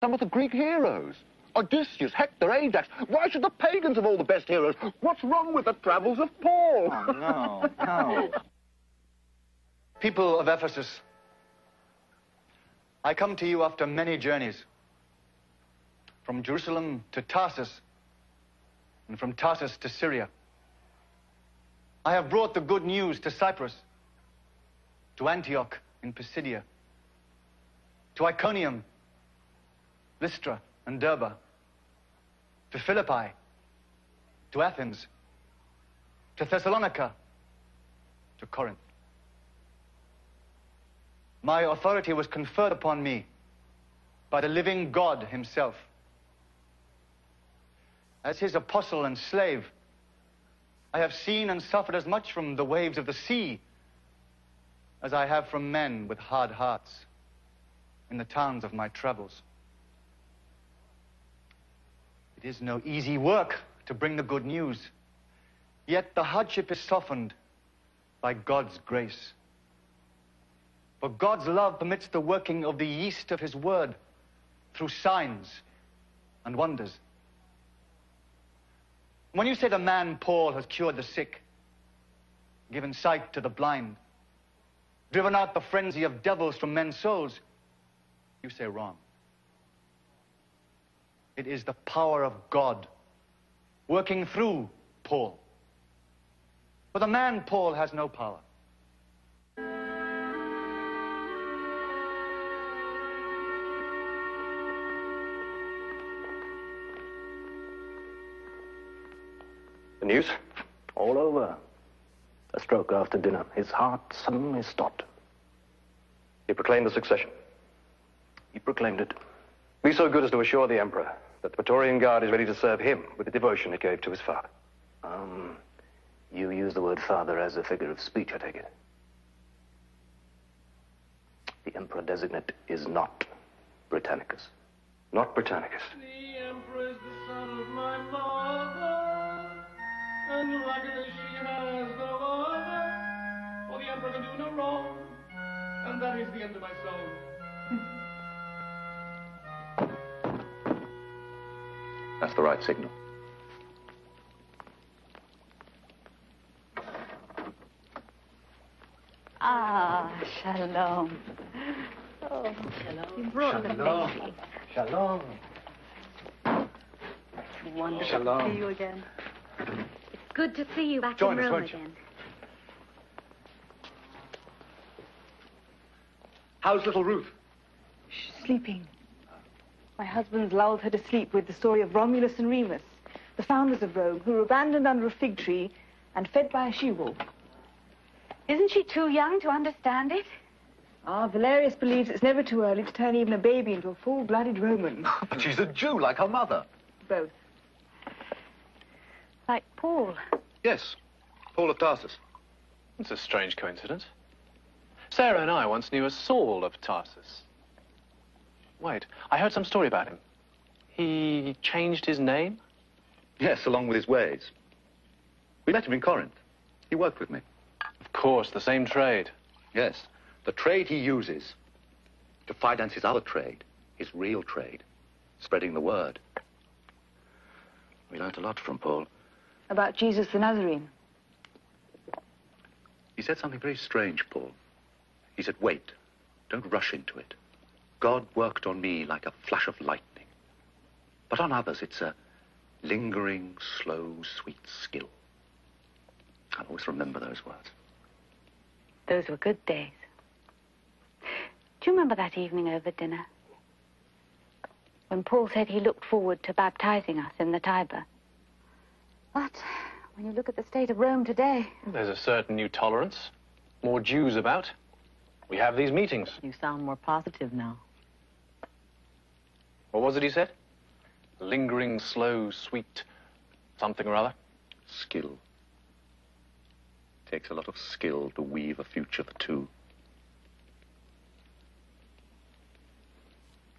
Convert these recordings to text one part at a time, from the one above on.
Some of the Greek heroes. Odysseus, Hector, Ajax. Why should the pagans have all the best heroes? What's wrong with the travels of Paul? Oh, no. People of Ephesus, I come to you after many journeys. From Jerusalem to Tarsus, and from Tarsus to Syria. I have brought the good news to Cyprus, to Antioch in Pisidia, to Iconium, Lystra and Derbe, to Philippi, to Athens, to Thessalonica, to Corinth. My authority was conferred upon me by the living God himself. As his apostle and slave, I have seen and suffered as much from the waves of the sea as I have from men with hard hearts in the towns of my travels. It is no easy work to bring the good news, yet the hardship is softened by God's grace. For God's love permits the working of the yeast of his word through signs and wonders. When you say the man Paul has cured the sick, given sight to the blind, driven out the frenzy of devils from men's souls, you say wrong. It is the power of God working through Paul. For the man Paul has no power. The news? All over. A stroke after dinner. His heart suddenly stopped. He proclaimed the succession. He proclaimed it. Be so good as to assure the Emperor that the Praetorian Guard is ready to serve him with the devotion it gave to his father. You use the word father as a figure of speech, I take it. The Emperor designate is not Britannicus. Not Britannicus. The Emperor is the son of my mother, and luckily she has no other, for the Emperor can do no wrong, and that is the end of my soul. That's the right signal. Ah, shalom. Oh, shalom. You brought the baby. Shalom. Wonderful Shalom. to see you again. It's good to see you back Join in us, Rome won't you? again. How's little Ruth? She's sleeping. My husband's lulled her to sleep with the story of Romulus and Remus, the founders of Rome, who were abandoned under a fig tree and fed by a she-wolf. Isn't she too young to understand it? Ah, Valerius believes it's never too early to turn even a baby into a full-blooded Roman. But she's a Jew like her mother. Both. Like Paul. Yes, Paul of Tarsus. It's a strange coincidence. Sarah and I once knew a Saul of Tarsus. Wait, I heard some story about him. He changed his name? Yes, along with his ways. We met him in Corinth. He worked with me. Of course, the same trade. Yes, the trade he uses to finance his other trade, his real trade, spreading the word. We learnt a lot from Paul. About Jesus the Nazarene. He said something very strange, Paul. He said, wait, don't rush into it. God worked on me like a flash of lightning. But on others, it's a lingering, slow, sweet skill. I'll always remember those words. Those were good days. Do you remember that evening over dinner? When Paul said he looked forward to baptizing us in the Tiber. But when you look at the state of Rome today... There's a certain new tolerance. More Jews about. We have these meetings. You sound more positive now. What was it he said? Lingering, slow, sweet, something or other. Skill. Takes a lot of skill to weave a future for two.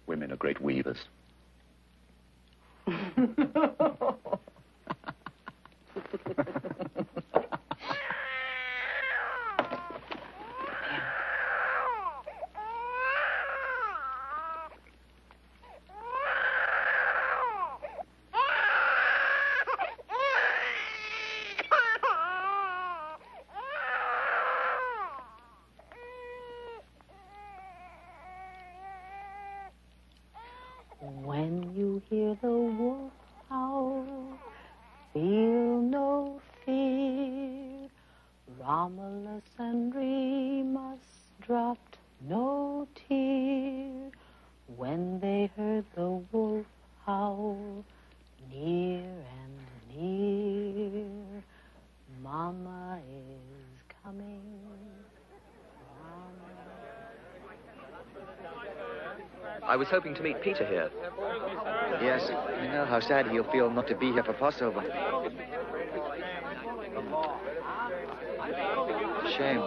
Women are great weavers. When you hear the wolf howl, feel no fear. Romulus and Remus dropped no tear when they heard the wolf howl near and near. Mama is coming. I was hoping to meet Peter here. Yes, I know how sad he'll feel not to be here for Passover. Shame.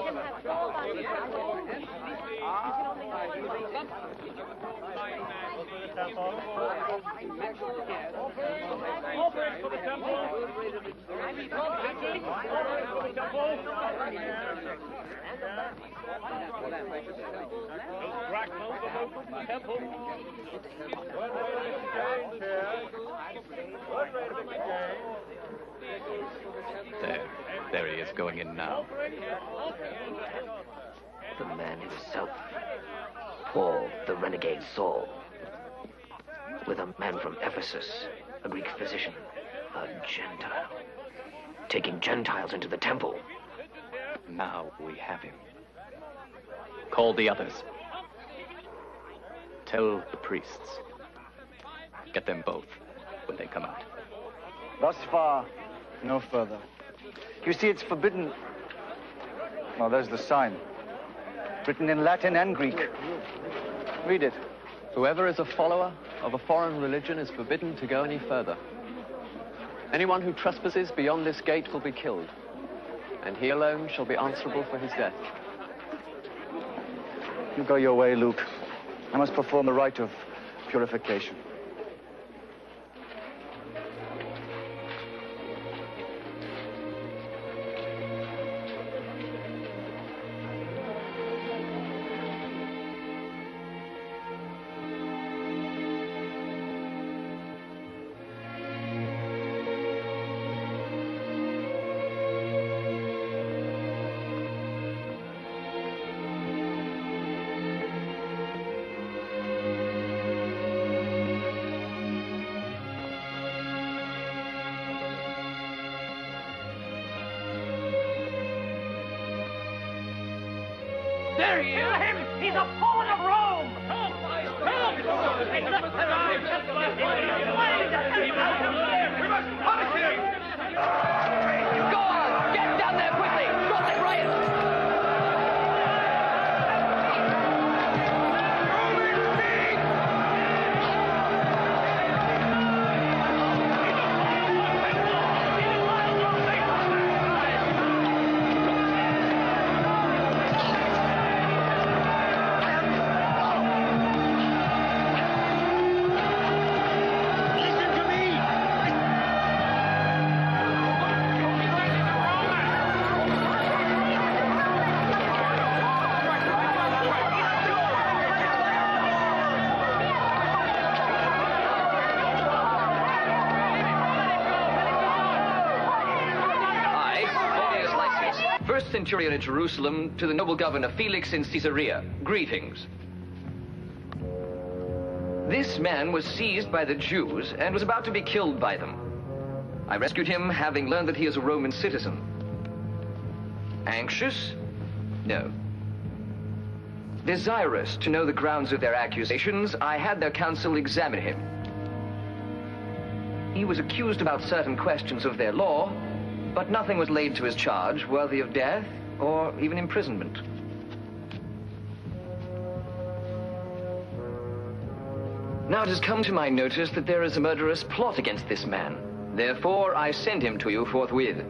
There he is going in now. The man himself, Paul, the renegade Saul, with a man from Ephesus, a Greek physician, a Gentile, taking Gentiles into the temple. Now we have him. Call the others. Tell the priests. Get them both when they come out. Thus far, no further. You see, it's forbidden. Well, there's the sign. Written in Latin and Greek. Read it. Whoever is a follower of a foreign religion is forbidden to go any further. Anyone who trespasses beyond this gate will be killed, and he alone shall be answerable for his death. You go your way, Luke. I must perform the rite of purification. There he is! Kill him! He's a pawn of Rome! Help! We must punish him! Go on! Get down there quickly! Stop that riot! First centurion at Jerusalem, to the noble governor Felix in Caesarea. Greetings. This man was seized by the Jews and was about to be killed by them. I rescued him, having learned that he is a Roman citizen. Anxious? No. Desirous to know the grounds of their accusations, I had their counsel examine him. He was accused about certain questions of their law, but nothing was laid to his charge worthy of death or even imprisonment. Now it has come to my notice that there is a murderous plot against this man. Therefore, I send him to you forthwith.